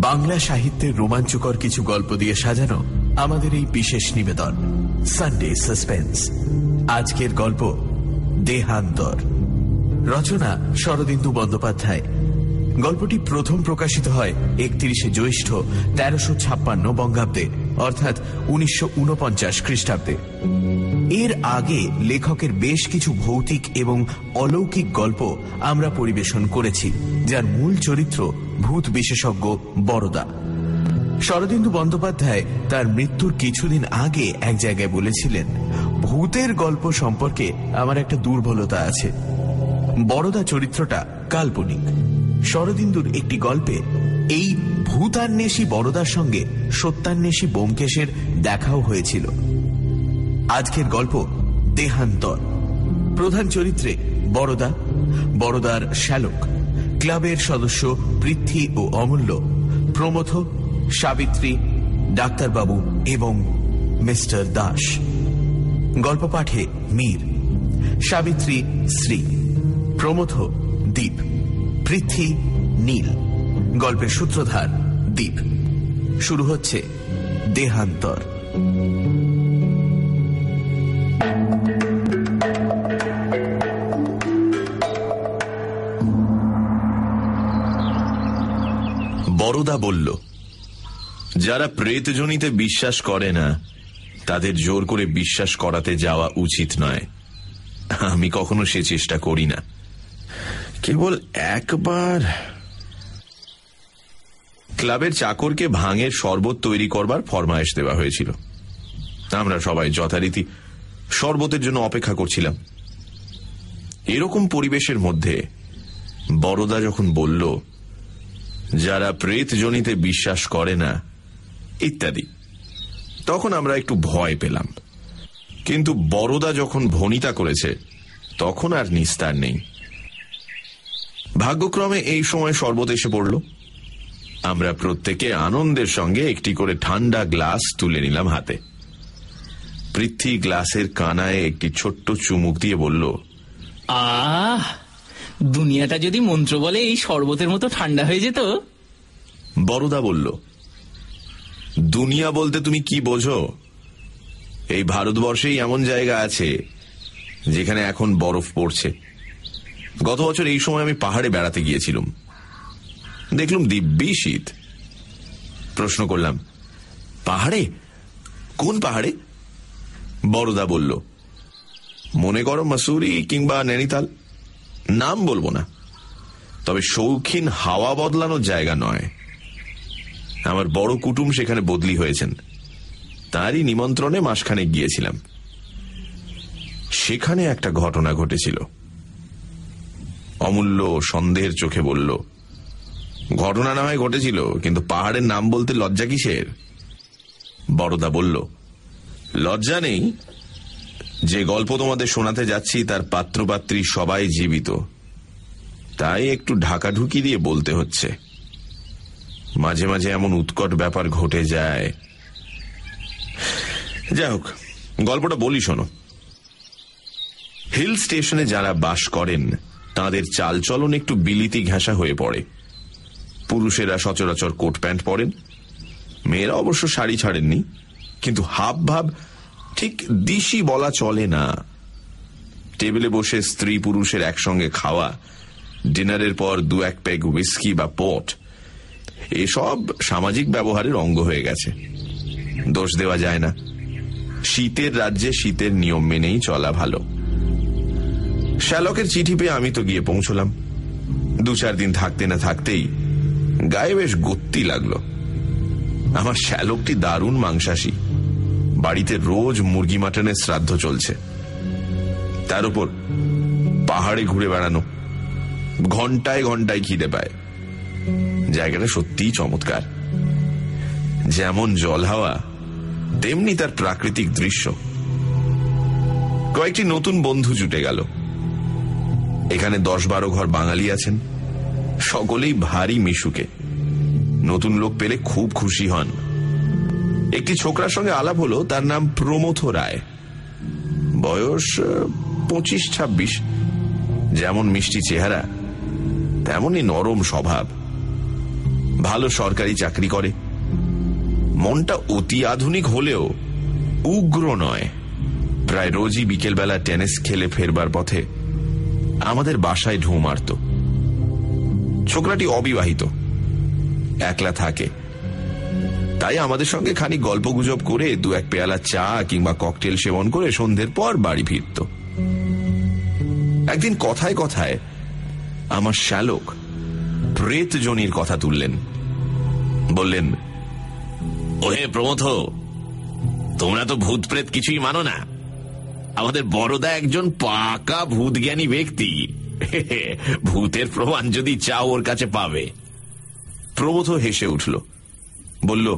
বাংলা সাহিত্যের রোমাঞ্চকর কিছু গল্প দিয়ে সাজানো আমাদের এই বিশেষ নিবেদন সানডে সাসপেন্স। আজকের গল্প দেহান্তর, রচনা শরদিন্দু বন্দ্যোপাধ্যায়। গল্পটি প্রথম প্রকাশিত হয় 31শে জ্যৈষ্ঠ 1356 বঙ্গাব্দে, অর্থাৎ 1949 খ্রিস্টাব্দে। এর আগে লেখকের বেশ কিছু ভৌতিক এবং অলৌকিক গল্প আমরা পরিবেশন করেছি, যার মূল চরিত্র ভূত বিশেষজ্ঞ বরদা। শরদিন্দু বন্দ্যোপাধ্যায় তার মৃত্যুর কিছুদিন আগে এক জায়গায় বলেছিলেন, ভূতের গল্প সম্পর্কে আমার একটা দুর্বলতা আছে। বরদা চরিত্রটা কাল্পনিক। শরদিন্দুর একটি গল্পে এই ভূতান্বেষী বরদার সঙ্গে সত্যান্বেষী ব্যোমকেশের দেখাও হয়েছিল। আজকের গল্প দেহান্তর। প্রধান চরিত্রে বরদা, বরদার শ্যালক, ক্লাবের সদস্য পৃথ্বী ও অমূল্য, প্রমথ, সাবিত্রী, ডাক্তারবাবু এবং মিস্টার দাস। গল্প পাঠে মীর, সাবিত্রী শ্রী, প্রমথ দীপ, পৃথ্বী নীল। গল্পের সূত্রধার দীপ। শুরু হচ্ছে দেহান্তর। বরদা বলল, যারা প্রেতজনিতে বিশ্বাস করে না তাদের জোর করে বিশ্বাস করাতে যাওয়া উচিত নয়। আমি কখনো সে চেষ্টা করি না। কেবল একবার ক্লাবের চাকরকে ভাঙের শরবত তৈরি করবার ফরমায়েশ দেওয়া হয়েছিল। আমরা সবাই যথারীতি শরবতের জন্য অপেক্ষা করছিলাম। এরকম পরিবেশের মধ্যে বরদা যখন বলল, যারা প্রেতজনিতে বিশ্বাস করে না ইত্যাদি, তখন আমরা একটু ভয় পেলাম। কিন্তু বরদা যখন ভনিতা করেছে তখন আর নিস্তার নেই। ভাগ্যক্রমে এই সময় শরবত এসে পড়ল। আমরা প্রত্যেকে আনন্দের সঙ্গে একটি করে ঠান্ডা গ্লাস তুলে নিলাম হাতে। পৃথ্বী গ্লাসের কানায় একটি ছোট্ট চুমুক দিয়ে বলল, আহ, দুনিয়াটা যদি মন্ত্র বলে এই শরবতের মতো ঠান্ডা হয়ে যেত। বরদা বলল, দুনিয়া বলতে তুমি কি বোঝো? এই ভারতবর্ষেই এমন জায়গা আছে যেখানে এখন বরফ পড়ছে। গত বছর এই সময় আমি পাহাড়ে বেড়াতে গিয়েছিলাম, দেখলুম দিব্যি শীত। প্রশ্ন করলাম, পাহাড়ে? কোন পাহাড়ে? বরদা বলল, মনে করো মসুরি কিংবা নৈনিতাল। নাম বলবো না, তবে শৌখিন হাওয়া বদলানোর জায়গা নয়। আমার বড় কুটুম সেখানে বদলি হয়েছেন, তারই নিমন্ত্রণে মাসখানেক গিয়েছিলাম। সেখানে একটা ঘটনা ঘটেছিল। অমূল্য সন্দেহের চোখে বলল, ঘটনা না হয় ঘটেছিল, কিন্তু পাহাড়ের নাম বলতে লজ্জা কিসের? বরদা বলল, লজ্জা নেই। যে গল্প তোমাদের শোনাতে যাচ্ছি তার পাত্রপাত্রী সবাই জীবিত, তাই একটু ঢাকাঢুকি দিয়ে বলতে হচ্ছে। মাঝে মাঝে এমন উৎকট ব্যাপার ঘটে যায়। যাই হোক, গল্পটা বলি শোনো। হিল স্টেশনে যারা বাস করেন তাদের চালচলন একটু বিলিতি ঘেঁষা হয়ে পড়ে। পুরুষেরা সচরাচর কোট প্যান্ট পরেন, মেয়েরা অবশ্য শাড়ি ছাড়েননি, কিন্তু হাব ভাব ঠিক দিশি বলা চলে না। টেবিলে বসে স্ত্রী পুরুষের একসঙ্গে খাওয়া, ডিনারের পর 2-1 পেগ হুইস্কি বা পট, এসব সামাজিক ব্যবহারের অঙ্গ হয়ে গেছে। দোষ দেওয়া যায় না। শীতের রাজ্যে শীতের নিয়ম মেনেই চলা ভালো। শ্যালকের চিঠি পেয়ে আমি তো গিয়ে পৌঁছলাম। 2-4 দিন থাকতে না থাকতেই গায়ে বেশ গত্তি লাগলো। আমার শ্যালকটি দারুণ মাংসাশী। বাড়িতে রোজ মুরগি মাটনের শ্রাদ্ধ চলছে। তার উপর পাহাড়ে ঘুরে বেড়ানো, ঘন্টায় ঘন্টায় খিদে পায়। জায়গাটা সত্যিই চমৎকার। যেমন জল হাওয়া তেমনি তার প্রাকৃতিক দৃশ্য। কয়েকটি নতুন বন্ধু জুটে গেল। এখানে 10-12 ঘর বাঙালি আছেন, সকলেই ভারী মিশুকে। নতুন লোক পেলে খুব খুশি হন। একটি ছোকরার সঙ্গে আলাপ হলো, তার নাম প্রমথ রায়। বয়স 25-26। যেমন মিষ্টি চেহারা তেমনই নরম স্বভাব। ভালো সরকারি চাকরি করে। মনটা অতি আধুনিক হলেও উগ্র নয়। প্রায় রোজই বিকেলবেলা টেনিস খেলে ফেরবার পথে আমাদের বাসায় ঢুঁ মারত। ছোকরাটি অবিবাহিত, একলা থাকে, তাই আমাদের সঙ্গে খানিক গল্পগুজব করে 2-1 পেয়ালা চা কিংবা ককটেল সেবন করে সন্ধ্যের পর বাড়ি ফিরত। একদিন কথায় কথায় আমার শ্যালক প্রেতজনির কথা তুললেন। বললেন, ওহে প্রমথ, তোমরা তো ভূত প্রেত কিছুই মানো না। আমাদের বড়দা একজন পাকা ভূতজ্ঞানী ব্যক্তি। ভূতের প্রমাণ যদি চাও ওর কাছে পাবে। প্রমথ হেসে উঠল, বলল,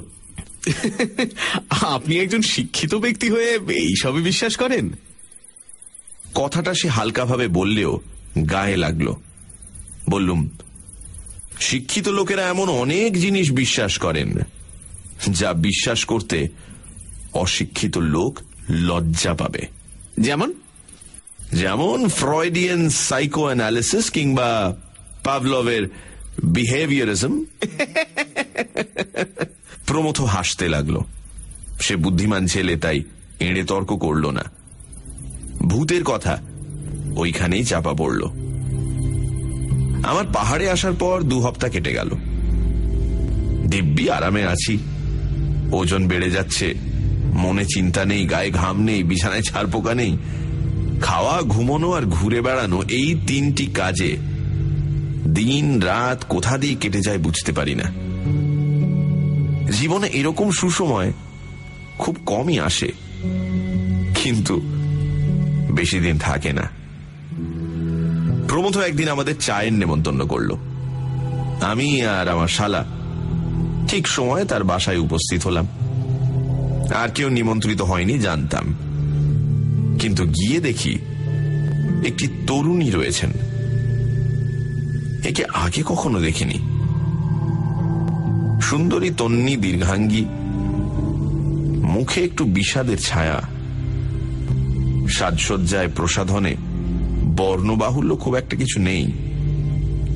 আপনি একজন শিক্ষিত ব্যক্তি হয়ে এইসবই বিশ্বাস করেন? কথাটা সে হালকাভাবে বললেও গায়ে লাগলো। বললুম, শিক্ষিত লোকেরা এমন অনেক জিনিস বিশ্বাস করেন যা বিশ্বাস করতে অশিক্ষিত লোক লজ্জা পাবে। যেমন ফ্রয়েডিয়ান সাইকো অ্যানালিসিস কিংবা পাভলভের বিহেভিয়ারিজম। প্রমথ হাসতে লাগলো। সে বুদ্ধিমান ছেলে, তাই এড়ে তর্ক করল না। ভূতের কথা ওইখানেই চাপা পড়ল। আমার পাহাড়ে আসার পর 2 সপ্তাহ কেটে গেল। দিব্যি আরামে আছি। ওজন বেড়ে যাচ্ছে, মনে চিন্তা নেই, গায়ে ঘাম নেই, বিছানায় ছারপোকা নেই। খাওয়া, ঘুমোনো আর ঘুরে বেড়ানো, এই 3টি কাজে দিন রাত কোথা দিয়ে কেটে যায় বুঝতে পারি না। জীবনে এরকম সুসময় খুব কমই আসে, কিন্তু বেশি দিন থাকে না। প্রমথ একদিন আমাদের চায়ের নেমন্তন্ন করল। আমি আর আমার শালা ঠিক সময়ে তার বাসায় উপস্থিত হলাম। আর কেউ নিমন্ত্রিত হয়নি জানতাম, কিন্তু গিয়ে দেখি একটি তরুণী রয়েছেন। একে আগে কখনো দেখিনি। সুন্দরী তন্নি, দীর্ঘাঙ্গী, মুখে একটু বিষাদের ছায়া। সাজসজ্জায় প্রসাধনে বর্ণবাহুল্য খুব একটা কিছু নেই,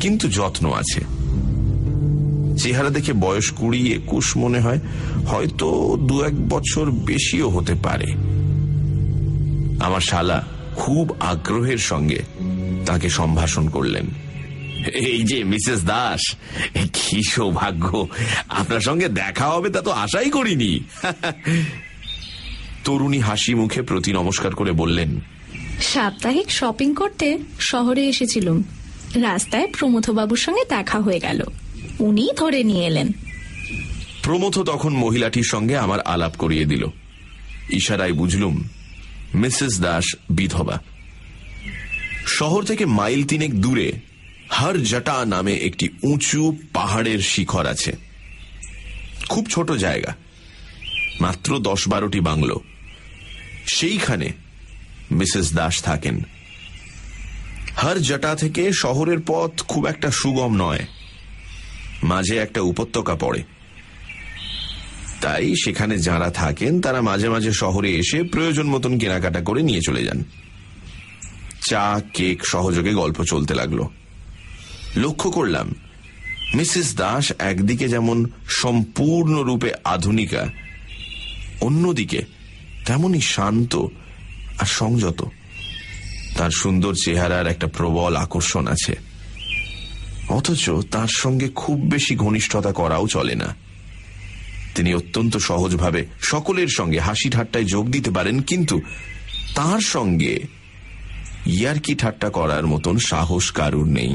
কিন্তু যত্ন আছে। চেহারা দেখে বয়স 20-21 মনে হয়, হয়তো 2-1 বছর বেশিও হতে পারে। আমার শালা খুব আগ্রহের সঙ্গে তাকে সম্ভাষণ করলেন। এই যে মিসেস দাস, কি সৌভাগ্য, আপনার সঙ্গে দেখা হবে তা তো আশাই করিনি। তরুণী হাসি মুখে প্রতি নমস্কার করে বললেন, সাপ্তাহিক শপিং করতে শহরে এসেছিলুম। রাস্তায় প্রমথবাবুর সঙ্গে দেখা হয়ে গেল, উনি ধরে নিয়ে এলেন। প্রমথ তখন মহিলাটির সঙ্গে আমার আলাপ করিয়ে দিল। ইশারায় বুঝলুম মিসেস দাস বিধবা। শহর থেকে মাইল 3 দূরে হর জটা নামে একটি উঁচু পাহাড়ের শিখর আছে। খুব ছোট জায়গা, মাত্র 10-12টি বাংলো। সেইখানে মিসেস দাস থাকেন। হর জটা থেকে শহরের পথ খুব একটা সুগম নয়, মাঝে একটা উপত্যকা পড়ে। তাই সেখানে যারা থাকেন তারা মাঝে মাঝে শহরে এসে প্রয়োজন মতন কেনাকাটা করে নিয়ে চলে যান। চা, কেক সহযোগে গল্প চলতে লাগলো। লক্ষ্য করলাম মিসেস দাস একদিকে যেমন সম্পূর্ণরূপে আধুনিকা, অন্যদিকে তেমনই শান্ত আর সংযত। তার সুন্দর চেহারার একটা প্রবল আকর্ষণ আছে, অথচ তার সঙ্গে খুব বেশি ঘনিষ্ঠতা করাও চলে না। তিনি অত্যন্ত সহজভাবে সকলের সঙ্গে হাসি ঠাট্টায় যোগ দিতে পারেন, কিন্তু তার সঙ্গে ইয়ার্কি ঠাট্টা করার মতন সাহস কারুর নেই।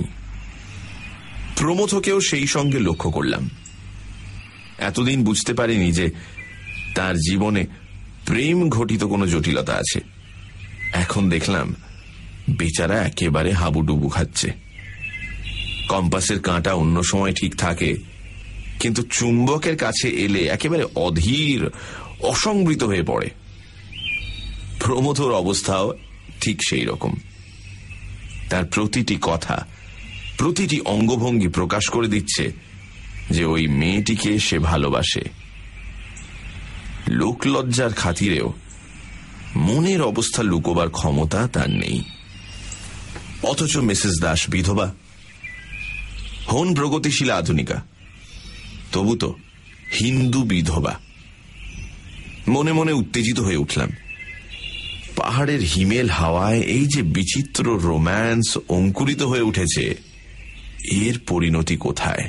প্রমথকেও সেই সঙ্গে লক্ষ্য করলাম। এতদিন বুঝতে পারিনি যে তার জীবনে প্রেম ঘটিত কোনো জটিলতা আছে। এখন দেখলাম বেচারা একেবারে হাবুডুবু খাচ্ছে। কম্পাসের কাঁটা অন্য সময় ঠিক থাকে, কিন্তু চুম্বকের কাছে এলে একেবারে অধীর, অসংবৃত হয়ে পড়ে। প্রমথর অবস্থাও ঠিক সেই রকম। তার প্রতিটি কথা, প্রতিটি অঙ্গভঙ্গি প্রকাশ করে দিচ্ছে যে ওই মেয়েটিকে সে ভালোবাসে। লোকলজ্জার খাতিরেও মনের অবস্থা লুকোবার ক্ষমতা তার নেই। অথচ মিসেস দাস বিধবা, হন প্রগতিশীল আধুনিকা, তবু তো হিন্দু বিধবা। মনে মনে উত্তেজিত হয়ে উঠলাম। পাহাড়ের হিমেল হাওয়ায় এই যে বিচিত্র রোম্যান্স অঙ্কুরিত হয়ে উঠেছে, এর পরিণতি কোথায়?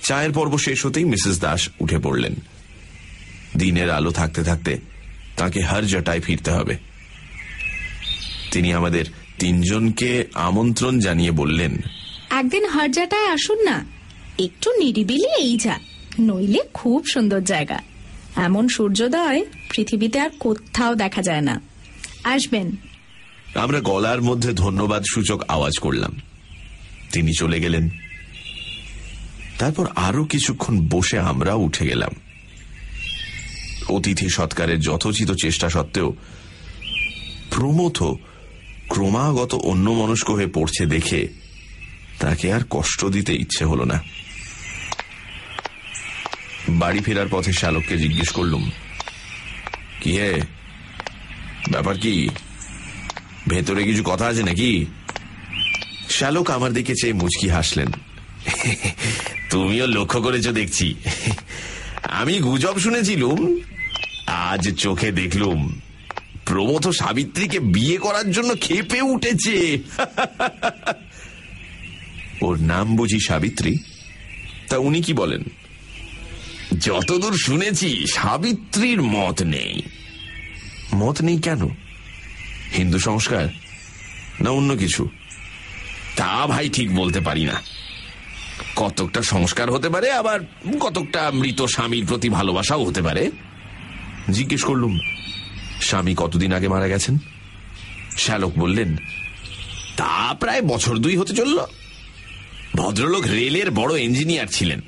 চায়ের পর্ব শেষ হতেই মিসেস দাস উঠে পড়লেন। দিনের আলো থাকতে থাকতে তাকে হরজটায় ফিরতে হবে। তিনি আমাদের তিনজনকে আমন্ত্রণ জানিয়ে বললেন, একদিন হরজাটায় আসুন না, একটু নিরিবিলি এই যা, নইলে খুব সুন্দর জায়গা। এমন সূর্যোদয় পৃথিবীতে আর কোথাও দেখা যায় না, আসবেন। আমরা গলার মধ্যে ধন্যবাদ সূচক আওয়াজ করলাম। তিনি চলে গেলেন। তারপর আরো কিছুক্ষণ বসে আমরা উঠে গেলাম। অতিথি সৎকারের যথোচিত চেষ্টা সত্ত্বেও প্রমথ ক্রমাগত অন্যমনস্ক হয়ে পড়ছে দেখে তাকে আর কষ্ট দিতে ইচ্ছে হল না। বাড়ি ফেরার পথে শ্যালককে জিজ্ঞেস করলুম, কি হে, ব্যাপার কি? ভেতরে কিছু কথা আছে নাকি? শ্যালক আমার দিকে চেয়ে মুচকি হাসলেন। তুমিও লক্ষ্য করেছো দেখছি। আমি গুজব শুনেছিলুম, আজ চোখে দেখলুম প্রমথ সাবিত্রীকে বিয়ে করার জন্য ক্ষেপে উঠেছে। ওর নাম বুঝি সাবিত্রী? তা উনি কি বলেন? যতদূর শুনেছি সাবিত্রীর মত নেই। মত নেই কেন? হিন্দু সংস্কার না অন্য কিছু? তা ভাই ঠিক বলতে পারি না। কতকটা সংস্কার হতে পারে, আবার কতকটা মৃত স্বামীর প্রতি ভালোবাসাও হতে পারে। জিজ্ঞেস করলুম, স্বামী কতদিন আগে মারা গেছেন? শ্যালক বললেন, তা প্রায় বছর 2 হতে চলল। ভদ্রলোক রেলের বড় ইঞ্জিনিয়ার ছিলেন,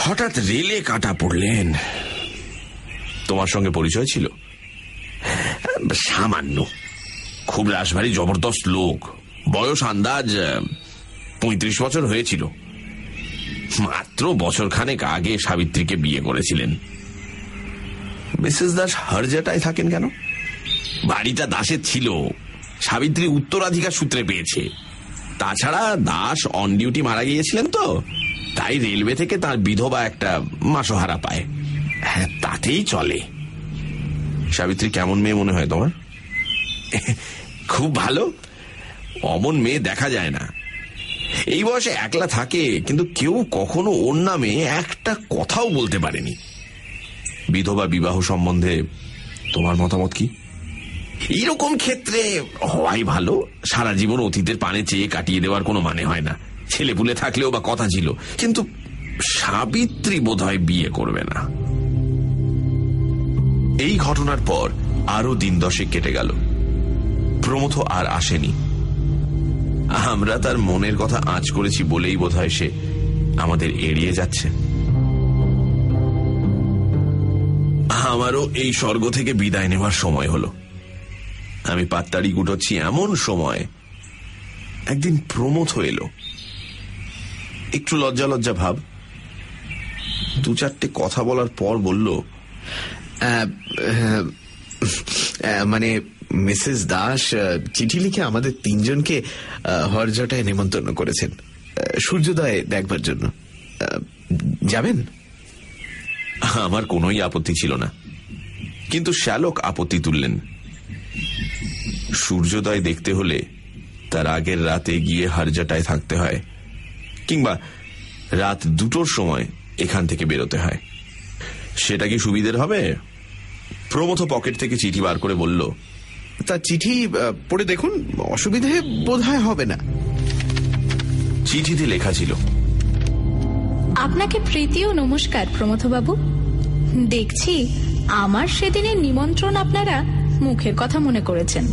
হঠাৎ রেলে কাটা পড়লেন। তোমার সঙ্গে পরিচয় ছিল? সামান্য। খুব রাশভারী জবরদস্ত লোক। বয়স আন্দাজ 35 বছর হয়েছিল। মাত্র বছরখানেক আগে সাবিত্রীকে বিয়ে করেছিলেন। মিসেস দাস হরজাটায় থাকেন কেন? বাড়িটা দাসের ছিল, সাবিত্রী উত্তরাধিকার সূত্রে পেয়েছে। তাছাড়া দাস অন ডিউটি মারা গিয়েছিলেন তো, তাই রেলওয়ে থেকে তার বিধবা একটা মাসোহারা পায়। হ্যাঁ, তাতেই চলে। সাবিত্রী কেমন মেয়ে মনে হয় তোমার? খুব ভালো। অমন মেয়ে দেখা যায় না। এই বয়সে একলা থাকে, কিন্তু কেউ কখনো ওর নামে একটা কথাও বলতে পারেনি। বিধবা বিবাহ সম্বন্ধে তোমার মতামত কি? এইরকম ক্ষেত্রে হওয়াই ভালো। সারা জীবন অতীতের পানে চেয়ে কাটিয়ে দেওয়ার কোনো মানে হয় না। ছেলেপুলে থাকলেও বা কথা ছিল, কিন্তু সাবিত্রী বোধহয় বিয়ে করবে না। এই ঘটনার পর আরো দিন 10 কেটে গেল। প্রমথ আর আসেনি। আমরা তার মনের কথা আঁচ করেছি বলেই বোধহয় সে আমাদের এড়িয়ে যাচ্ছে। আমারও এই স্বর্গ থেকে বিদায় নেওয়ার সময় হলো। আমি পাত্তাড়ি গুটোচ্ছি এমন সময় একদিন প্রমথ এলো। একটু লজ্জা লজ্জা ভাব। 2-4টে কথা বলার পর বলল, মানে মিসেস দাস চিঠি লিখে আমাদের 3জনকে হরজটায় নেমন্তন্ন করেছেন সূর্যোদয় দেখবার জন্য। যাবেন? আমার কোনোই আপত্তি ছিল না, কিন্তু শ্যালক আপত্তি তুললেন। সূর্যোদয় দেখতে হলে তার আগের রাতে গিয়ে হরজটায় থাকতে হয়, কিংবা রাত 2টোর সময় এখান থেকে বেরোতে হয়। সেটা কি সুবিধের হবে? প্রমথ পকেট থেকে চিঠি বার করে বলল, তা চিঠি পড়ে দেখুন, অসুবিধে বোধহয় হবে না। চিঠিতে লেখা ছিল, আপনাকে প্রীতি ও নমস্কার প্রমথবাবু। দেখছি আমার সেদিনের নিমন্ত্রণ আপনারা মুখের কথা মনে করেছেন।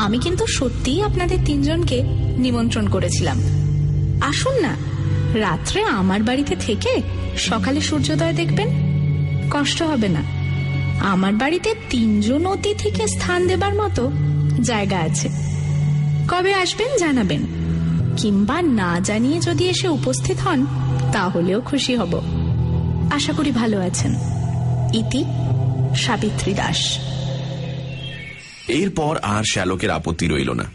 আমি কিন্তু সত্যিই আপনাদের 3জনকে নিমন্ত্রণ করেছিলাম। আসুন না, রাত্রে আমার বাড়িতে থেকে সকালে সূর্যোদয় দেখবেন, কষ্ট হবে না। আমার বাড়িতে 3জন অতিথিকে স্থান দেবার মতো জায়গা আছে। কবে আসবেন জানাবেন, কিংবা না জানিয়ে যদি এসে উপস্থিত হন তাহলেও খুশি হব। আশা করি ভালো আছেন। ইতি সাবিত্রী দাস। এরপর আর শ্যালকের আপত্তি রইল না।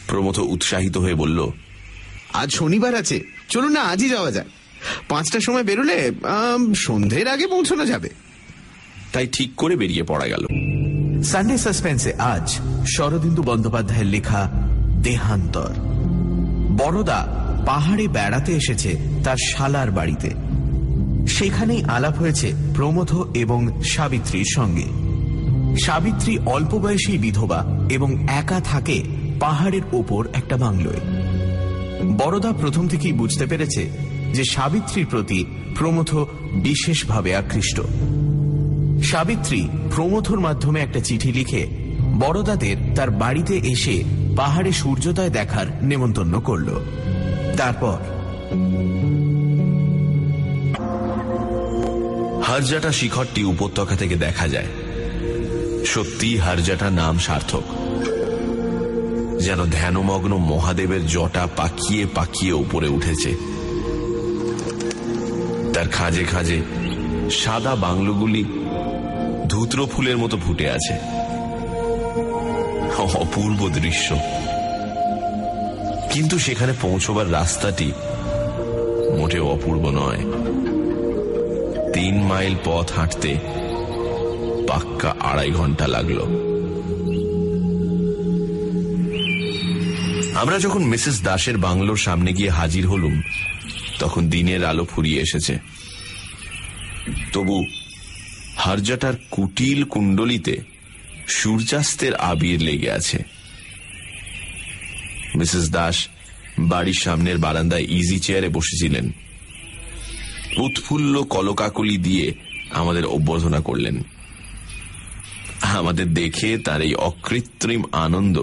প্রমথ উৎসাহিত হয়ে বলল, আজ শনিবার আছে, চলুন না আজই যাওয়া যায়। 5টার সময় বেরোলে সন্ধ্যের আগে পৌঁছানো যাবে। তাই ঠিক করে বেরিয়ে পড়া গেল। সানডে সাসপেন্সে আজ শরদিন্দু বন্দ্যোপাধ্যায়ের লেখা দেহান্তর। বড়দা পাহাড়ে বেড়াতে এসেছে তার শালার বাড়িতে। সেখানেই আলাপ হয়েছে প্রমথ এবং সাবিত্রীর সঙ্গে। সাবিত্রী অল্প বয়সী বিধবা এবং একা থাকে পাহাড়ের ওপর একটা বাংলোয়। বড়দা প্রথম থেকেই বুঝতে পেরেছে যে সাবিত্রীর প্রতি প্রমথ বিশেষভাবে আকৃষ্ট। সাবিত্রী প্রমথর মাধ্যমে একটা চিঠি লিখে বড়দাদের তার বাড়িতে এসে পাহাড়ে সূর্যোদয় দেখার নেমন্তন্ন করল। তারপর হারজাটা শিখরটি উপত্যকা থেকে দেখা যায়। সত্যি হারজাটা নাম সার্থক। যেন ধ্যানমগ্ন মহাদেবের জটা পাকিয়ে পাকিয়ে উপরে উঠেছে। তার খাঁজে খাঁজে সাদা বাংলোগুলি ধূত্র ফুলের মতো ফুটে আছে। অপূর্ব দৃশ্য। কিন্তু সেখানে পৌঁছবার রাস্তাটি মোটেও অপূর্ব নয়। 3 মাইল পথ হাঁটতে পাক্কা 2.5 ঘন্টা লাগলো। আমরা যখন মিসেস দাসের বাংলোর সামনে গিয়ে হাজির হলুম তখন দিনের আলো ফুরিয়ে এসেছে। তবু হারজাটার কুটিল কুণ্ডলিতে সূর্যাস্তের আবির লেগে আছে। মিসেস দাস বাড়ির সামনের বারান্দায় ইজি চেয়ারে বসেছিলেন। উৎফুল্ল কলকাকলি দিয়ে আমাদের অভ্যর্থনা করলেন। আমাদের দেখে তার এই অকৃত্রিম আনন্দ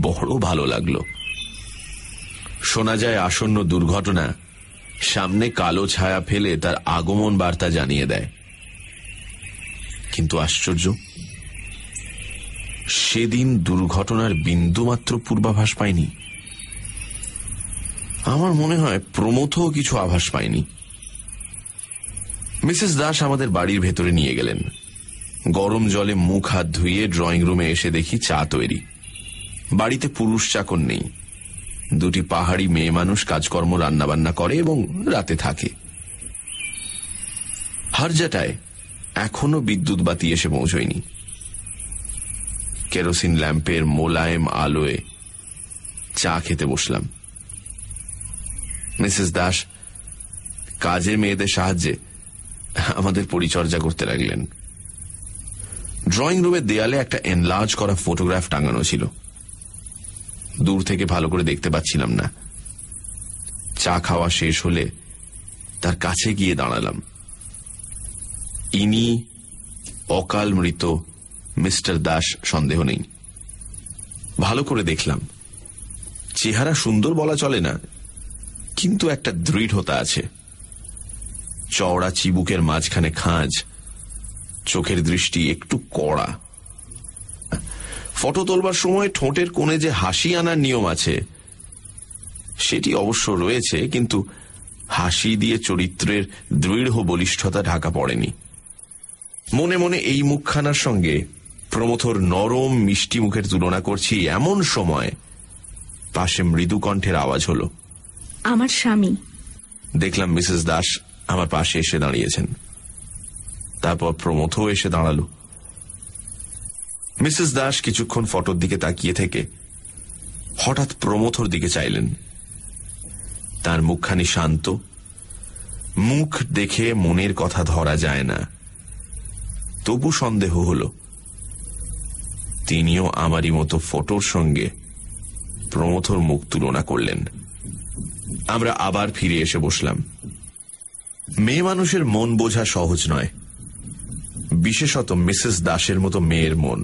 বড় ভালো লাগলো। শোনা যায় আসন্ন দুর্ঘটনা সামনে কালো ছায়া ফেলে তার আগমন বার্তা জানিয়ে দেয়। কিন্তু আশ্চর্য, সেদিন দুর্ঘটনার বিন্দুমাত্র পূর্বাভাস পাইনি। আমার মনে হয় প্রমথও কিছু আভাস পায়নি। মিসেস দাস আমাদের বাড়ির ভেতরে নিয়ে গেলেন। গরম জলে মুখ হাত ধুয়ে ড্রয়িং রুমে এসে দেখি চা তৈরি। বাড়িতে পুরুষ চাকর নেই। 2টি পাহাড়ি মেয়ে মানুষ কাজকর্ম রান্নাবান্না করে এবং রাতে থাকে। হারজাটায় এখনো বিদ্যুৎ বাতি এসে পৌঁছয়নি। কেরোসিন ল্যাম্পের মোলায়েম আলোয় চা খেতে বসলাম। মিসেস দাস কাজের মেয়েদের সাহায্যে আমাদের পরিচর্যা করতে লাগলেন। ড্রয়িং রুমের দেয়ালে একটা এনলার্জ করা ফটোগ্রাফ টাঙানো ছিল। দূর থেকে ভালো করে দেখতে পাচ্ছিলাম না। চা খাওয়া শেষ হলে তার কাছে গিয়ে দাঁড়ালাম। ইনি অকাল মৃত মিস্টার দাস, সন্দেহ নেই। ভালো করে দেখলাম। চেহারা সুন্দর বলা চলে না, কিন্তু একটা দৃঢ়তা আছে। চওড়া চিবুকের মাঝখানে খাঁজ, চোখের দৃষ্টি একটু কড়া। ফটো তোলবার সময় ঠোঁটের কোণে যে হাসি আনার নিয়ম আছে সেটি অবশ্য রয়েছে, কিন্তু হাসি দিয়ে চরিত্রের দৃঢ় বলিষ্ঠতা ঢাকা পড়েনি। মনে মনে এই মুখখানার সঙ্গে প্রমথর নরম মিষ্টি মুখের তুলনা করছি এমন সময় পাশে মৃদু কণ্ঠের আওয়াজ হলো, আমার স্বামী। দেখলাম মিসেস দাস আমার পাশে এসে দাঁড়িয়েছেন। তারপর প্রমথও এসে দাঁড়ালো। মিসেস দাস কিছুক্ষণ ফটোর দিকে তাকিয়ে থেকে হঠাৎ প্রমথর দিকে চাইলেন। তার মুখখানি শান্ত। মুখ দেখে মনের কথা ধরা যায় না, তবু সন্দেহ হল তিনিও আমারই মতো ফটোর সঙ্গে প্রমথর মুখ তুলনা করলেন। আমরা আবার ফিরে এসে বসলাম। মেয়ে মানুষের মন বোঝা সহজ নয়, বিশেষত মিসেস দাসের মতো মেয়ের মন।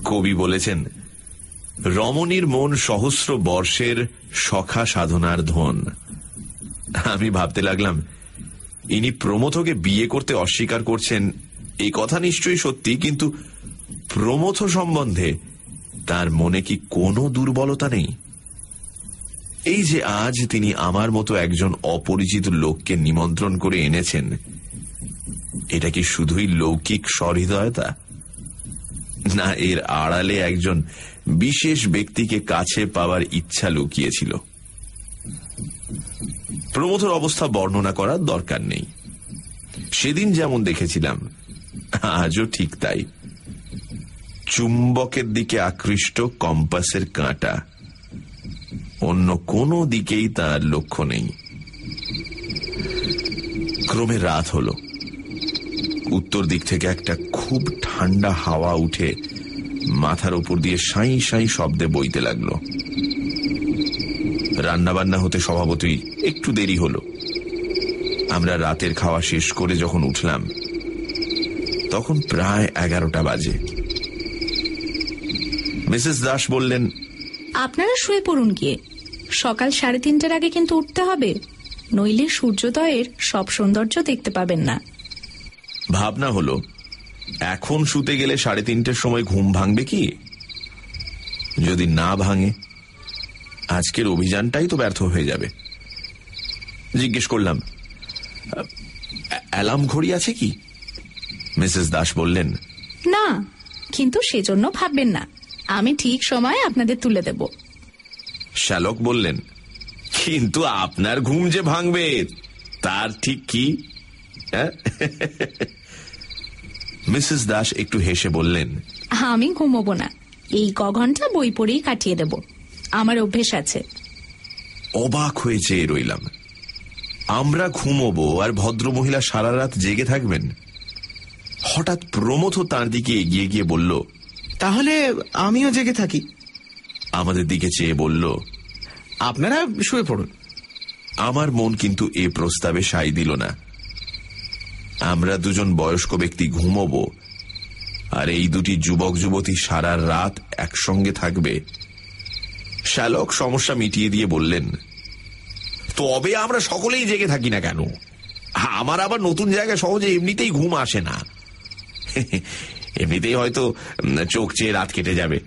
কবি বলেছেন, রমণীর মন সহস্র বর্ষের সখা সাধনার ধন। আমি ভাবতে লাগলাম, ইনি প্রমথকে বিয়ে করতে অস্বীকার করছেন এই কথা নিশ্চয়ই সত্যি, কিন্তু প্রমথ সম্বন্ধে তার মনে কি কোনো দুর্বলতা নেই? এই যে আজ তিনি আমার মতো একজন অপরিচিত লোককে নিমন্ত্রণ করে এনেছেন, এটা কি শুধুই লৌকিক সহৃদয়তা, না এর আড়ালে একজন বিশেষ ব্যক্তিকে কাছে পাওয়ার ইচ্ছা লুকিয়েছিল? প্রমথর অবস্থা বর্ণনা করার দরকার নেই। সেদিন যেমন দেখেছিলাম আজও ঠিক তাই। চুম্বকের দিকে আকৃষ্ট কম্পাসের কাঁটা, অন্য কোনো দিকেই তার লক্ষ্য নেই। ক্রমে রাত হল। উত্তর দিক থেকে একটা খুব ঠান্ডা হাওয়া উঠে মাথার উপর দিয়ে সাঁই সাঁই শব্দে বইতে লাগলো। রান্নাবান্না হতে স্বভাবতই একটু দেরি হলো। আমরা রাতের খাওয়া শেষ করে যখন উঠলাম তখন প্রায় 11টা বাজে। মিসেস দাস বললেন, আপনারা শুয়ে পড়ুন গিয়ে, সকাল 3:30টার আগে কিন্তু উঠতে হবে, নইলে সূর্যোদয়ের সব সৌন্দর্য দেখতে পাবেন না। ভাবনা হলো এখন শুতে গেলে 3:30টার সময় ঘুম ভাঙবে কি? যদি না ভাঙে আজকের অভিযানটাই তো ব্যর্থ হয়ে যাবে। জিজ্ঞেস করলাম, অ্যালার্ম ঘড়ি আছে কি? মিসেস দাস বললেন, না, কিন্তু সেজন্য ভাববেন না, আমি ঠিক সময়ে আপনাদের তুলে দেব। শ্যালক বললেন, কিন্তু আপনার ঘুম যে ভাঙবে তার ঠিক কি? মিসেস দাস একটু হেসে বললেন, আমি ঘুমোবো না, এই ঘন্টা বই পড়েই কাটিয়ে দেব, আমার অভ্যেস আছে। অবাক হয়ে চেয়ে রইলাম। আমরা ঘুমোবো আর ভদ্রমহিলা সারা রাত জেগে থাকবেন? হঠাৎ প্রমথ তাঁর দিকে এগিয়ে গিয়ে বলল, তাহলে আমিও জেগে থাকি। আমাদের দিকে চেয়ে বলল, আপনারা শুয়ে পড়ুন। আমার মন কিন্তু এ প্রস্তাবে সাই দিল না। আমরা দুজন বয়স্ক ব্যক্তি ঘুমোবো আর এই দুটি যুবক যুবতী সারা রাত একসঙ্গে থাকবে। শ্যালক সমস্যা মিটিয়ে দিয়ে বললেন, তবে আমরা সকলেই জেগে থাকি না কেন? আমার আবার নতুন জায়গায় সহজে এমনিতেই ঘুম আসে না। এমনিতেই হয়তো চোখ চেয়ে রাত কেটে যাবে।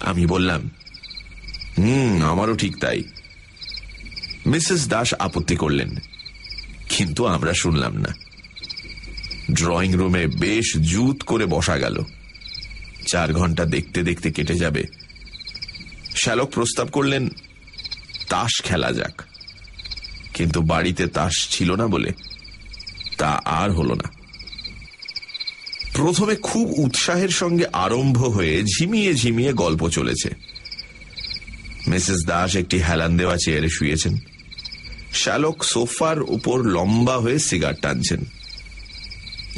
আমি বললাম, আমারও ঠিক তাই। মিসেস দাস আপত্তি করলেন, কিন্তু আমরা শুনলাম না। ড্রয়িং রুমে বেশ জুত করে বসা গেল। 4 ঘন্টা দেখতে দেখতে কেটে যাবে। শ্যালক প্রস্তাব করলেন, তাস খেলা যাক, কিন্তু বাড়িতে তাস ছিল না বলে তা আর হল না। প্রথমে খুব উৎসাহের সঙ্গে আরম্ভ হয়ে ঝিমিয়ে ঝিমিয়ে গল্প চলেছে। মিসেস দাস একটি হেলান দেওয়া চেয়ারে শুয়েছেন। শ্যালক সোফার উপর লম্বা হয়ে সিগার টানছেন।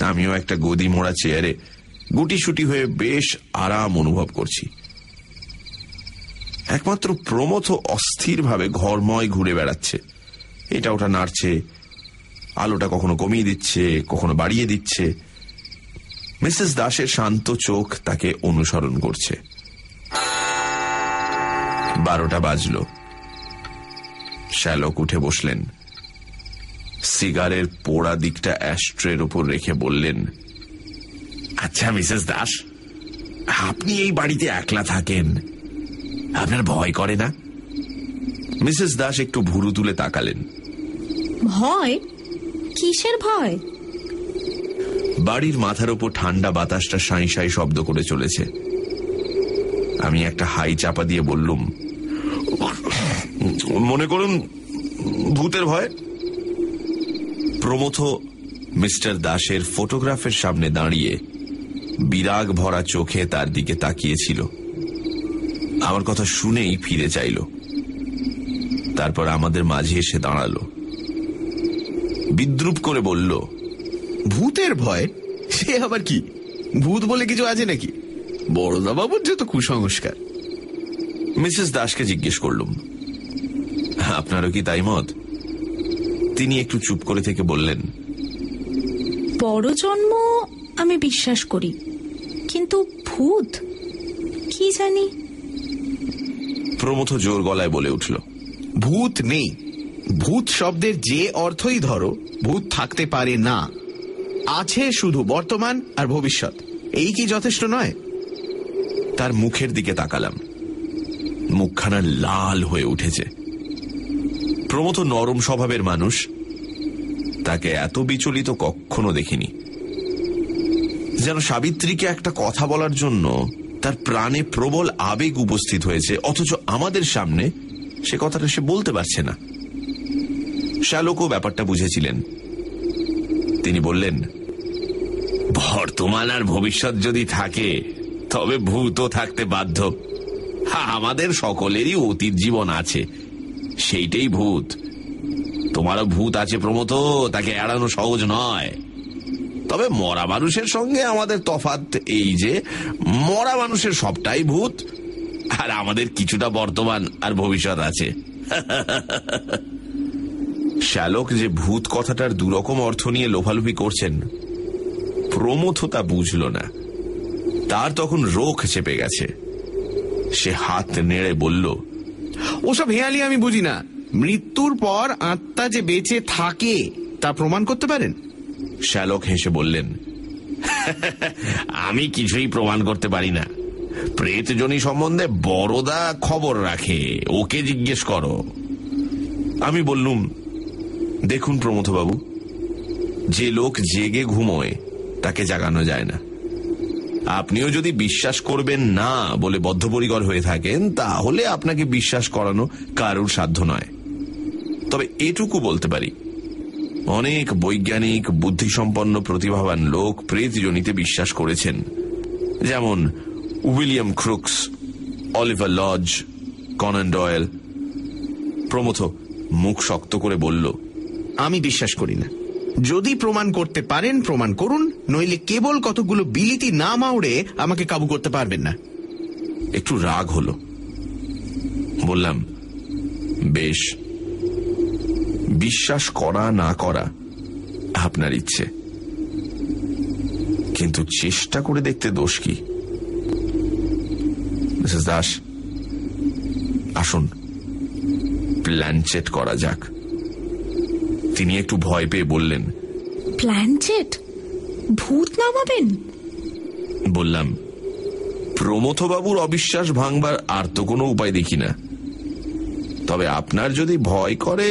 আমিও একটা গদি মোড়া চেয়ারে গুটিসুটি হয়ে বেশ আরাম অনুভব করছি। একমাত্র প্রমথ অস্থিরভাবে ঘরময় ঘুরে বেড়াচ্ছে, এটা ওটা নাড়ছে, আলোটা কখনো কমিয়ে দিচ্ছে, কখনো বাড়িয়ে দিচ্ছে। মিসেস দাসের শান্ত চোখ তাকে অনুসরণ করছে। 12টা বাজল। শ্যালক উঠে বসলেন। সিগারের পোড়া দিকটা অ্যাস্ট্রের উপর রেখে বললেন, আচ্ছা মিসেস দাস, আপনি এই বাড়িতে একলা থাকেন, আপনার ভয় করে না? মিসেস দাস একটু ভুরু তুলে তাকালেন। ভয়? কিসের ভয়? বাড়ির মাথার উপর ঠান্ডা বাতাসটা সাঁই সাঁই শব্দ করে চলেছে। আমি একটা হাই চাপা দিয়ে বললুম, মনে করুন ভূতের ভয়। প্রমথ মিস্টার দাসের ফটোগ্রাফের সামনে দাঁড়িয়ে বিরাগ ভরা চোখে তার দিকে তাকিয়েছিল। আমার কথা শুনেই ফিরে চাইল। তারপর আমাদের মাঝে এসে দাঁড়ালো। বিদ্রুপ করে বলল, ভূতের ভয়? সে আবার কি? ভূত বলে কিছু আছে নাকি? বড়দাবাবুর যত কুসংস্কার। মিসেস দাসকে জিজ্ঞেস করলুম, আপনারও কি তাই মত? তিনি একটু চুপ করে থেকে বললেন, পরজন্ম আমি বিশ্বাস করি, কিন্তু ভূত কি জানি। প্রমথ জোর গলায় বলে উঠল, ভূত নেই। ভূত শব্দের যে অর্থই ধরো, ভূত থাকতে পারে না। আছে শুধু বর্তমান আর ভবিষ্যৎ, এই কি যথেষ্ট নয়? তার মুখের দিকে তাকালাম। মুখখানা লাল হয়ে উঠেছে। প্রমথ নরম স্বভাবের মানুষ, তাকে এত বিচলিত কখনো দেখিনি। যেন সাবিত্রীকে একটা কথা বলার জন্য তার প্রাণে প্রবল আবেগ উপস্থিত হয়েছে, অথচ আমাদের সামনে সে কথাটা সে বলতে পারছে না। শ্যালকও ব্যাপারটা বুঝেছিলেন। তিনি বললেন, বর্তমান আর ভবিষ্যৎ যদি থাকে তবে ভূতও থাকতে বাধ্য। আমাদের সকলেরই অতীত জীবন আছে, সেইটাই ভূত। তোমারও ভূত আছে প্রমথ, তাকে এড়ানো সহজ নয়। তবে মরা মানুষের সঙ্গে আমাদের তফাৎ এই যে মরা মানুষের সবটাই ভূত, আর আমাদের কিছুটা বর্তমান আর ভবিষ্যৎ আছে। শ্যালক যে ভূত কথাটার দুরকম অর্থ নিয়ে লোভালুভি করছেন, প্রমথ তা বুঝল না। তার তখন রোখ চেপে গেছে। সে হাত নেড়ে বলল, ওসব হেয়ালি আমি বুঝি না। মৃত্যুর পর আত্মা যে বেঁচে থাকে তা প্রমাণ করতে পারেন? শ্যালক হেসে বললেন, আমি কিছুই প্রমাণ করতে পারি না। প্রেতজনী সম্বন্ধে বড়দা খবর রাখে, ওকে জিজ্ঞেস করো। আমি বললুম, দেখুন প্রমথবাবু, যে লোক জেগে ঘুমোয় তাকে জাগানো যায় না। আপনিও যদি বিশ্বাস করবেন না বলে বদ্ধপরিকর হয়ে থাকেন, তাহলে আপনাকে বিশ্বাস করানো কারুর সাধ্য নয়। তবে এটুকু বলতে পারি, অনেক বৈজ্ঞানিক, বুদ্ধিসম্পন্ন, প্রতিভাবান লোক প্রেতজনিতে বিশ্বাস করেছেন, যেমন William Crookes, Oliver Lodge, Conan Doyle. Pramatha মুখ শক্ত করে বলল, আমি বিশ্বাস করি না। যদি প্রমাণ করতে পারেন প্রমাণ করুন, নইলে কেবল কতগুলো বিলিতি না মাউড়ে আমাকে কাবু করতে পারবেন না। একটু রাগ হলো। বললাম, বেশ, বিশ্বাস করা না করা আপনার ইচ্ছে, কিন্তু চেষ্টা করে দেখতে দোষ কি? মিসেস দাস, আসুন প্ল্যানচেট করা যাক। তিনি একটু ভয় পেয়ে বললেন, প্ল্যানচেট? ভূত নামাবেন? বললাম, প্রমথবাবুর অবিশ্বাস ভাঙবার আর তো কোনো উপায় দেখি না। তবে আপনার যদি ভয় করে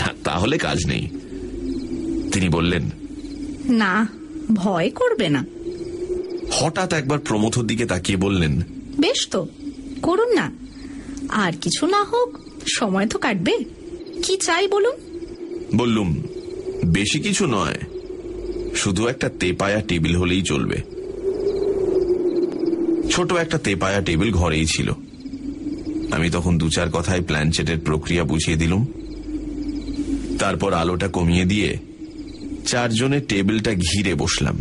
না, তাহলে কাজ নেই। তিনি বললেন, না, ভয় করবে না। হঠাৎ একবার প্রমথর দিকে তাকিয়ে বললেন, বেশ তো, করুন না। আর কিছু না হোক, সময় তো কাটবে। কি চাই বলুন? বললুম, বেশি কিছু নয়, শুধু একটা তেপায়া টেবিল হলেই চলবে। ছোট একটা তেপায়া টেবিল ঘরেই ছিল। আমি তখন দু চার কথায় প্ল্যানচেটের প্রক্রিয়া বুঝিয়ে দিলুম। তারপর আলোটা কমিয়ে দিয়ে চারজনের টেবিলটা ঘিরে বসলাম।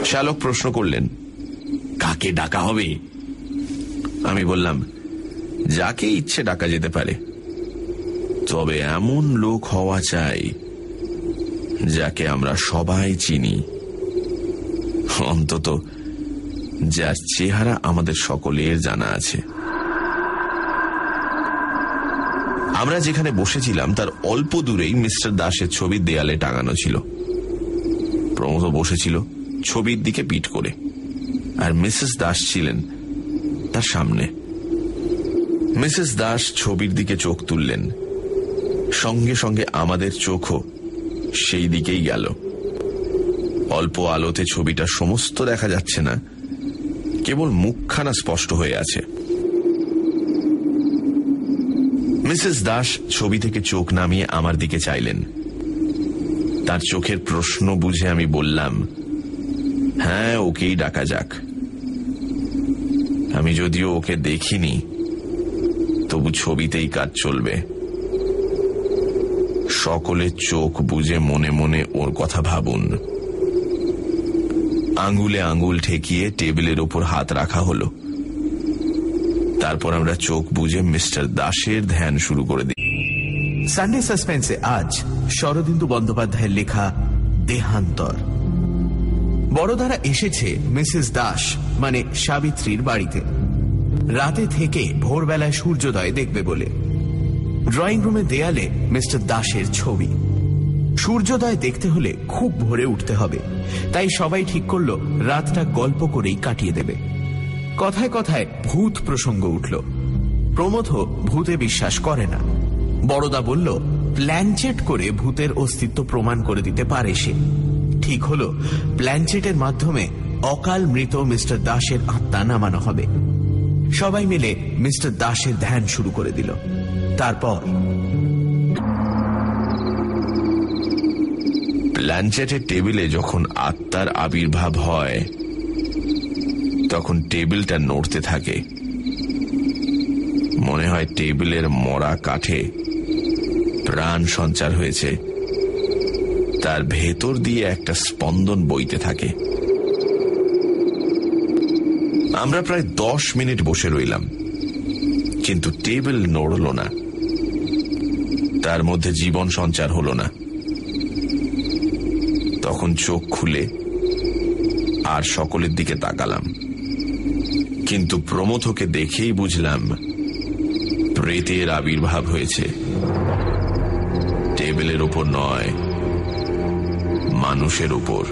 শ্যালক প্রশ্ন করলেন, কাকে ডাকা হবে? আমি বললাম, যাকে ইচ্ছে ডাকা যেতে পারে, তবে এমন লোক হওয়া চাই যাকে আমরা সবাই চিনি, অন্তত যার চেহারা আমাদের সকলের জানা আছে। আমরা যেখানে বসেছিলাম তার অল্প দূরেই মিস্টার দাসের ছবি দেয়ালে টাঙানো ছিল। প্রমথ বসেছিল ছবির দিকে পিঠ করে, আর মিসেস দাস ছিলেন তার সামনে। মিসেস দাস ছবির দিকে চোখ তুললেন, সঙ্গে সঙ্গে আমাদের চোখও সেই দিকেই গেল। অল্প আলোতে ছবিটা সমস্ত দেখা যাচ্ছে না, কেবল মুখখানা স্পষ্ট হয়ে আছে। মিসেস দাস ছবি থেকে চোখ নামিয়ে আমার দিকে চাইলেন। তার চোখের প্রশ্ন বুঝে আমি বললাম, হ্যাঁ, ওকেই ডাকা যাক। আমি যদিও ওকে দেখিনি, তবু ছবিতেই কাজ চলবে। সকলে চোখ বুজে মনে মনে ওর কথা ভাবুন। আঙ্গুলে আঙ্গুল ঠেকিয়ে টেবিলের ওপর হাত রাখা হলো। তারপর আমরা চোখ বুজে মিস্টার দাসের ধ্যান শুরু করে দিই। সানডে সাসপেন্সে আজ শরদিন্দু বন্দ্যোপাধ্যায়ের লেখা দেহান্তর। বড়দারা এসেছে মিসেস দাস মানে সাবিত্রীর বাড়িতে, রাতে থেকে ভোরবেলায় সূর্যোদয় দেখবে বলে। ড্রয়িং রুমের দেয়ালে মিস্টার দাসের ছবি। সূর্যোদয় দেখতে হলে খুব ভোরে উঠতে হবে, তাই সবাই ঠিক করল রাতটা গল্প করেই কাটিয়ে দেবে। কথায় কথায় ভূত প্রসঙ্গ উঠল। প্রমথ ভূতে বিশ্বাস করে না। বড়দা বলল, প্ল্যানচেট করে ভূতের অস্তিত্ব প্রমাণ করে দিতে পারে সে। ঠিক হলো, প্ল্যানচেটের মাধ্যমে অকাল মৃত মিস্টার দাসের আত্মা নামানো হবে। সবাই মিলে মিস্টার দাসের ধ্যান শুরু করে দিল। তারপর প্ল্যানচেটের টেবিলে যখন আত্মার আবির্ভাব হয় তখন টেবিলটা নড়তে থাকে। মনে হয় টেবিলের মরা কাঠে প্রাণ সঞ্চার হয়েছে, তার ভেতর দিয়ে একটা স্পন্দন বইতে থাকে। আমরা প্রায় 10 মিনিট বসে রইলাম, কিন্তু টেবিল নড়ল না, তার মধ্যে জীবন সঞ্চার হল না। তখন চোখ খুলে আর সকলের দিকে তাকালাম, কিন্তু প্রমথকে দেখেই বুঝলাম প্রেতের আবির্ভাব হয়েছে। টেবিলের উপর নয়, মানুষের উপর।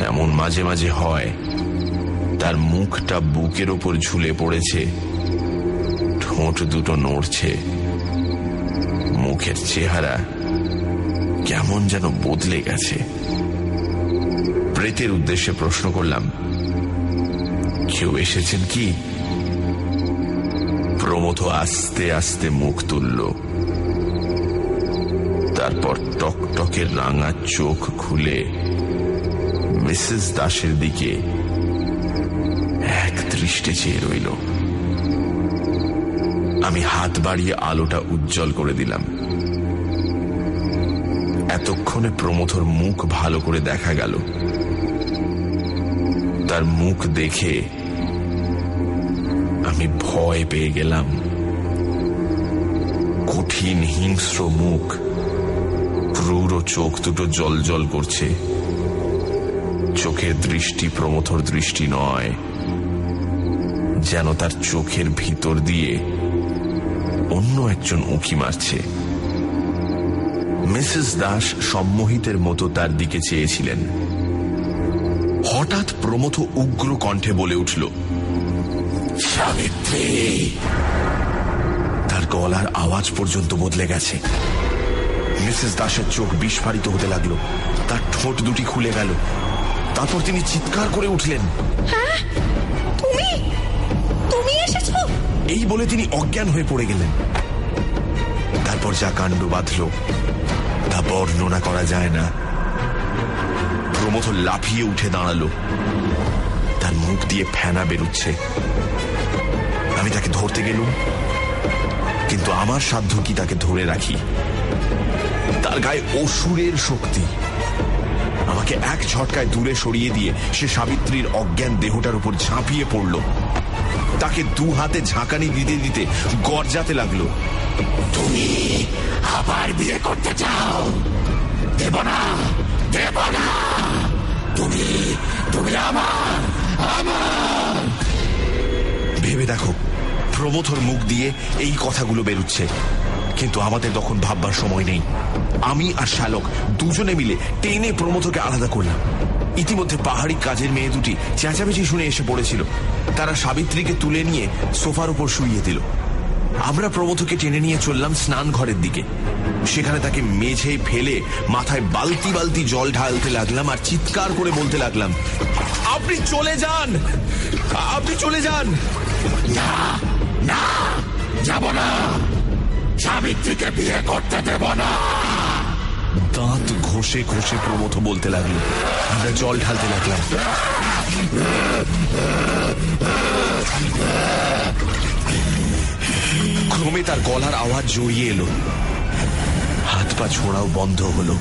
এমন মাঝে মাঝে হয়, তার মুখটা বুকের ওপর ঝুলে পড়েছে, ঠোঁট দুটো নড়ছে, মুখের চেহারা কেমন যেন বদলে গেছে। প্রেতের উদ্দেশ্যে প্রশ্ন করলাম, কেউ এসেছেন কি? প্রমথ আস্তে আস্তে মুখ তুলল, তারপর টকটকের রাঙা চোখ খুলে মিসেস দাসের দিকে এক দৃষ্টে চেয়ে রইল। আমি হাত বাড়িয়ে আলোটা উজ্জ্বল করে দিলাম। এতক্ষণে প্রমথর মুখ ভালো করে দেখা গেল। তার মুখ দেখে আমি ভয় পেয়ে গেলাম। কঠিন হিংস্র মুখ, ক্রূর চোখ দুটো জ্বলজ্বল করছে। চোখের দৃষ্টি প্রমথর দৃষ্টি নয়, যেন তার চোখের ভিতর দিয়ে অন্য একজন উঁকি মারছে। মিসেস দাস সম্মোহিতের মতো তার দিকে চেয়েছিলেন। হঠাৎ প্রমথ উগ্র কণ্ঠে বলে উঠল, সাবিত্রী! তার গলার আওয়াজ পর্যন্ত বদলে গেছে। মিসেস দাসের চোখ বিস্ফারিত হতে লাগলো, তার ঠোঁট দুটি খুলে গেল। তারপর তিনি চিৎকার করে উঠলেন, হ্যাঁ, তুমি এসেছো! এই বলে তিনি অজ্ঞান হয়ে পড়ে গেলেন। তারপর যা কাণ্ড বাঁধল তা বর্ণনা করা যায় না। প্রমথ লাফিয়ে উঠে দাঁড়ালো, তার মুখ দিয়ে ফেনা বেরুচ্ছে। আমি তাকে ধরতে গেলুম, কিন্তু আমার সাধ্য কি তাকে ধরে রাখি? তার গায়ে অসুরের শক্তি। আমাকে এক ঝটকায় দূরে সরিয়ে দিয়ে সে সাবিত্রীর অজ্ঞান দেহটার উপর ঝাঁপিয়ে পড়ল। তাকে দু হাতে ঝাঁকানি দিতে দিতে গর্জাতে লাগলো, তুমি আবার বিয়ে করতে চাও? দেব না, দেব না, তুমি আমার। ভেবে দেখো, প্রমথর মুখ দিয়ে এই কথাগুলো বেরুচ্ছে, কিন্তু আমাদের তখন ভাববার সময় নেই। আমি আর শ্যালক দুজনে মিলে টেনে প্রমথকে আলাদা করলাম। ইতিমধ্যে পাহাড়ি কাজের মেয়ে দুটি চেঁচামেচি শুনে এসে পড়েছিল। তারা সাবিত্রীকে তুলে নিয়ে সোফার উপর শুইয়ে দিল। আমরা প্রমথকে টেনে নিয়ে চললাম স্নান ঘরের দিকে। সেখানে তাকে মেঝে ফেলে মাথায় বালতি বালতি জল ঢালতে লাগলাম আর চিৎকার করে বলতে লাগলাম, আপনি চলে যান, আপনি চলে যান। না না, যাব না, সাবিত্রীকে বিয়ে করতে দেব না। দাঁত ঘষে ঘষে প্রমথ বলতে লাগলো। আমরা জল ঢালতে লাগলাম। ক্রমে তার গলার আওয়াজ জড়িয়ে এলো, হাত পা ছোড়াও বন্ধ হলো।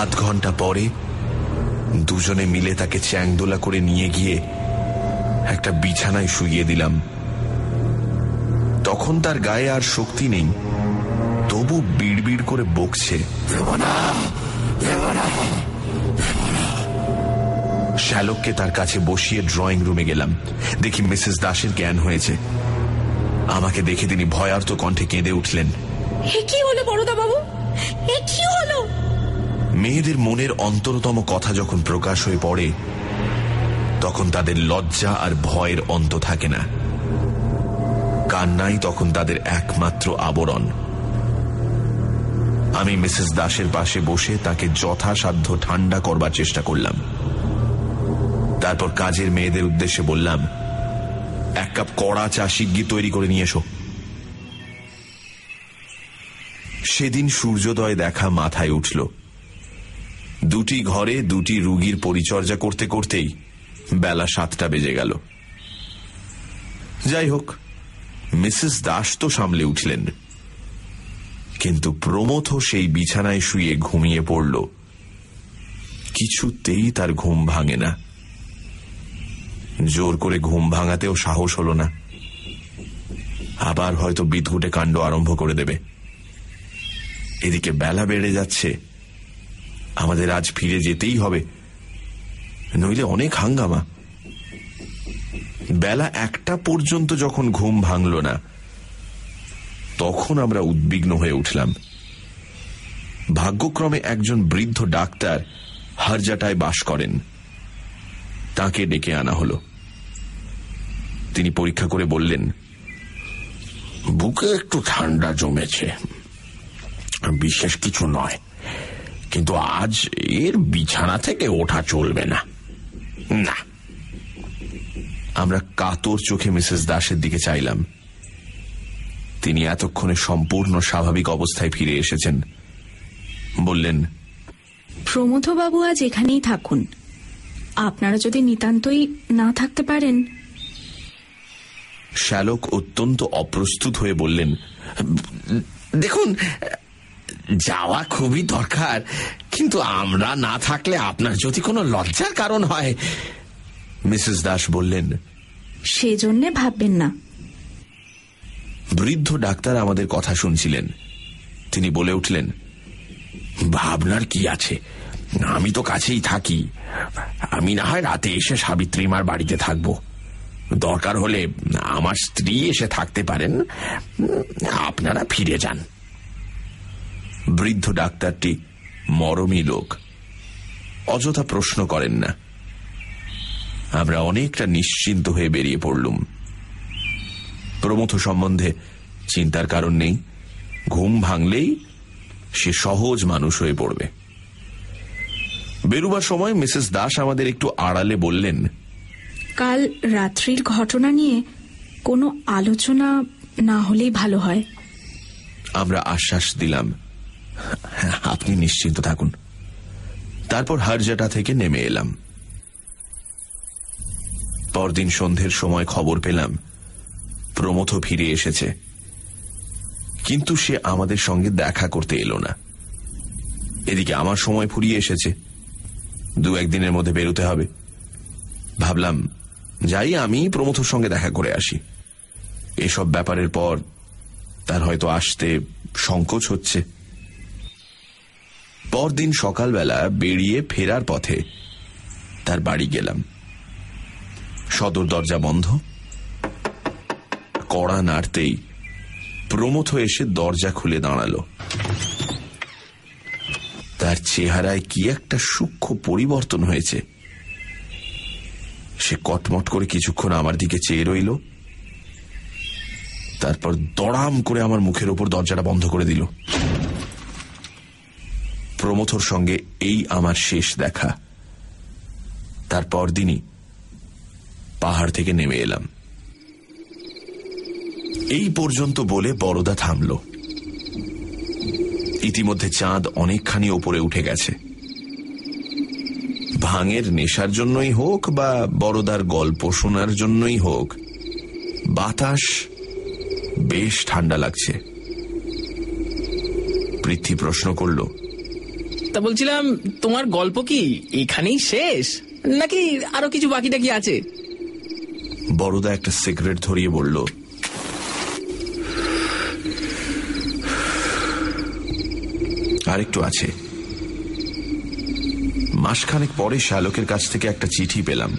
আধ ঘন্টা পরে দুজনে মিলে তাকে চ্যাংদোলা করে নিয়ে গিয়ে একটা বিছানায় শুইয়ে দিলাম। তখন তার গায়ে আর শক্তি নেই, তবু বিড়বিড় করে বকছে, শ্যালককে তার কাছে বসিয়ে ড্রয়িং রুমে গেলাম। দেখি মিসেস দাসের জ্ঞান হয়েছে। আমাকে দেখে তিনি ভয়ার্ত কণ্ঠে কেঁদে উঠলেন, এ কি হলো বড়দা বাবু, এ কি হলো? মেয়েদের মনের অন্তরতম কথা যখন প্রকাশ হয়ে পড়ে, তখন তাদের লজ্জা আর ভয়ের অন্ত থাকে না। কান্নাই তখন তাদের একমাত্র আবরণ। আমি মিসেস দাসের পাশে বসে তাকে যথাসাধ্য ঠান্ডা করবার চেষ্টা করলাম। তারপর কাজের মেয়েদের উদ্দেশ্যে বললাম, এক কাপ কড়া চা শিগগির তৈরি করে নিয়ে এসো। সেদিন সূর্যোদয় দেখা মাথায় উঠল। দুটি ঘরে দুটি রুগীর পরিচর্যা করতে করতেই বেলা 7টা বেজে গেল। যাই হোক, মিসেস দাস তো সামলে উঠলেন, কিন্তু প্রমথ সেই বিছানায় শুয়ে ঘুমিয়ে পড়ল। কিছুতেই তার ঘুম ভাঙে না। জোর করে ঘুম ভাঙাতেও সাহস হল না, আবার হয়তো বিদঘুটে কাণ্ড আরম্ভ করে দেবে। এদিকে বেলা বেড়ে যাচ্ছে, আমাদের আজ ফিরে যেতেই হবে, নইলে অনেক হাঙ্গামা। বেলা 1টা পর্যন্ত যখন ঘুম ভাঙল না, তখন আমরা উদ্বিগ্ন হয়ে উঠলাম। ভাগ্যক্রমে একজন বৃদ্ধ ডাক্তার হারজাটায় বাস করেন, তাকে ডেকে আনা হলো। তিনি পরীক্ষা করে বললেন, বুকে একটু ঠান্ডা জমেছে, বিশেষ কিছু নয়, কিন্তু আজ এর বিছানা থেকে ওঠা চলবে না। না। আমরা কাতর চোখে মিসেস দাসের দিকে চাইলাম। তিনি এতক্ষণে সম্পূর্ণ স্বাভাবিক অবস্থায় ফিরে এসেছেন। বললেন, প্রমথবাবু আজ এখানেই থাকুন, আপনারা যদি নিতান্তই না থাকতে পারেন। শ্যালক অত্যন্ত অপ্রস্তুত হয়ে বললেন, দেখুন, যাওয়া খুবই দরকার, কিন্তু আমরা না থাকলে আপনার যদি কোনো লজ্জার কারণ হয়। মিসেস দাস বললেন, সেজন্যে ভাববেন না। বৃদ্ধ ডাক্তার আমাদের কথা শুনছিলেন। তিনি বলে উঠলেন, ভাবনার কি আছে, আমি তো কাছেই থাকি। আমি না হয় রাতে এসে সাবিত্রীমার বাড়িতে থাকব, দরকার হলে আমার স্ত্রী এসে থাকতে পারেন, আপনারা ফিরে যান। বৃদ্ধ ডাক্তারটি মরমী লোক, অযথা প্রশ্ন করেন না। আমরা অনেকটা নিশ্চিন্ত হয়ে বেরিয়ে পড়লুম। প্রমথ সম্বন্ধে চিন্তার কারণ নেই, ঘুম ভাঙলেই সে সহজ মানুষ হয়ে পড়বে। বেরুবার সময় মিসেস দাস আমাদের একটু আড়ালে বললেন, কাল রাত্রির ঘটনা নিয়ে কোনো আলোচনা না হলেই ভালো হয়। আমরা আশ্বাস দিলাম, আপনি নিশ্চিন্ত থাকুন। তারপর হারজাটা থেকে নেমে এলাম। পরদিন সন্ধ্যের সময় খবর পেলাম প্রমথ ফিরে এসেছে, কিন্তু সে আমাদের সঙ্গে দেখা করতে এলো না। এদিকে আমার সময় ফুরিয়ে এসেছে, 2-1 দিনের মধ্যে বেরোতে হবে। ভাবলাম যাই, আমি প্রমথর সঙ্গে দেখা করে আসি। এসব ব্যাপারের পর তার হয়তো আসতে সংকোচ হচ্ছে। পরদিন সকালবেলা বেরিয়ে ফেরার পথে তার বাড়ি গেলাম। সদর দরজা বন্ধ। কড়া নাড়তেই প্রমথ এসে দরজা খুলে দাঁড়ালো। তার চেহারায় কি একটা সূক্ষ্ম পরিবর্তন হয়েছে। সে কটমট করে কিছুক্ষণ আমার দিকে চেয়ে রইল, তারপর দড়াম করে আমার মুখের ওপর দরজাটা বন্ধ করে দিল। প্রমথর সঙ্গে এই আমার শেষ দেখা। তারপর দিনই পাহাড় থেকে নেমে এলাম। এই পর্যন্ত বলে বরদা থামল। ইতিমধ্যে চাঁদ অনেকখানি ওপরে উঠে গেছে। ভাঙের নেশার জন্যই হোক বা বরদার গল্প শোনার জন্যই হোক, বাতাস বেশ ঠান্ডা লাগছে। পৃথ্বী প্রশ্ন করল, তা বলছিলাম, তোমার গল্প কি এখানেই শেষ, নাকি আরো কিছু বাকি টাকি আছে? বরদা একটা সিগারেট ধরিয়ে বলল, আরেকটু আছে। মাসখানেক পরে শ্যালকের কাছ থেকে একটা চিঠি পেলাম।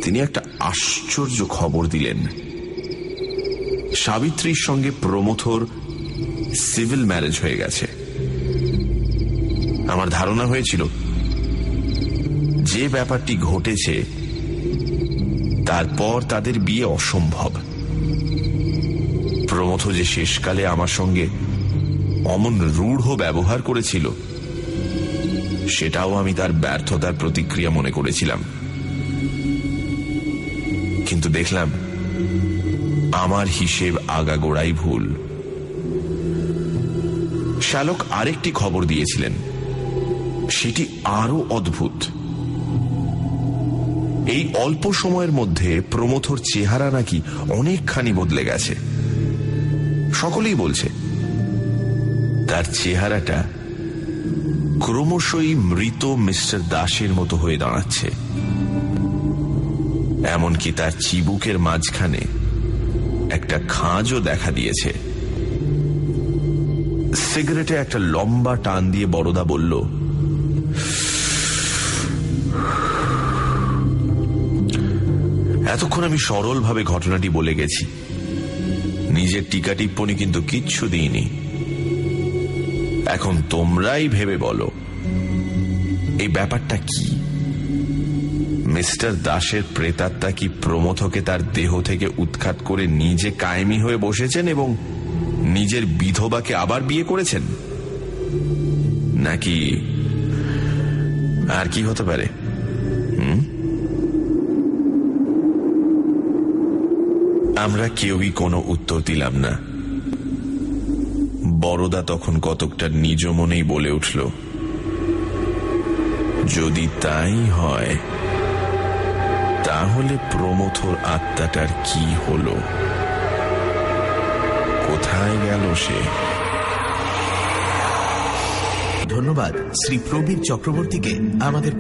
তিনি একটা আশ্চর্য খবর দিলেন। সাবিত্রীর সঙ্গে প্রমথর সিভিল ম্যারেজ হয়ে গেছে। আমার ধারণা হয়েছিল যে ব্যাপারটি ঘটেছে তারপর তাদের বিয়ে অসম্ভব। প্রমথ যে শেষকালে আমার সঙ্গে অমন রূঢ় ব্যবহার করেছিল, সেটাও আমি তার ব্যর্থতার প্রতিক্রিয়া মনে করেছিলাম। কিন্তু দেখলাম আমার হিসেব আগাগোড়াই ভুল। শ্যালক আরেকটি খবর দিয়েছিলেন, সেটি আরো অদ্ভুত। এই অল্প সময়ের মধ্যে প্রমথর চেহারা নাকি অনেকখানি বদলে গেছে। সকলেই বলছে তার চেহারাটা ক্রমশই মৃত মিস্টার দাসের মতো হয়ে দাঁড়াচ্ছে। এমনকি তার চিবুকের মাঝখানে একটা খাঁজও দেখা দিয়েছে। সিগারেটে একটা লম্বা টান দিয়ে বড়দা বলল, এতক্ষণ আমি সরলভাবে ঘটনাটি বলে গেছি, নিজের টিকা টিপ্পনি কিন্তু কিচ্ছু দিইনি। এখন তোমরাই ভেবে বলো এই ব্যাপারটা কি? মিস্টার দাসের প্রেতাত্মা কি প্রমথকে তার দেহ থেকে উৎখাত করে নিজে কায়েমি হয়ে বসেছেন এবং নিজের বিধবাকে আবার বিয়ে করেছেন, নাকি আর কি হতে পারে? আমরা কেউই কোনো উত্তর দিলাম না। বড়দা তখন কতকটা নিজ মনেই বলে উঠল, যদি তাই হয় তাহলে প্রমথর আত্মাটার কি হলো, কোথায় গেল সে? ধন্যবাদ শ্রী প্রবীর চক্রবর্তীকে আমাদের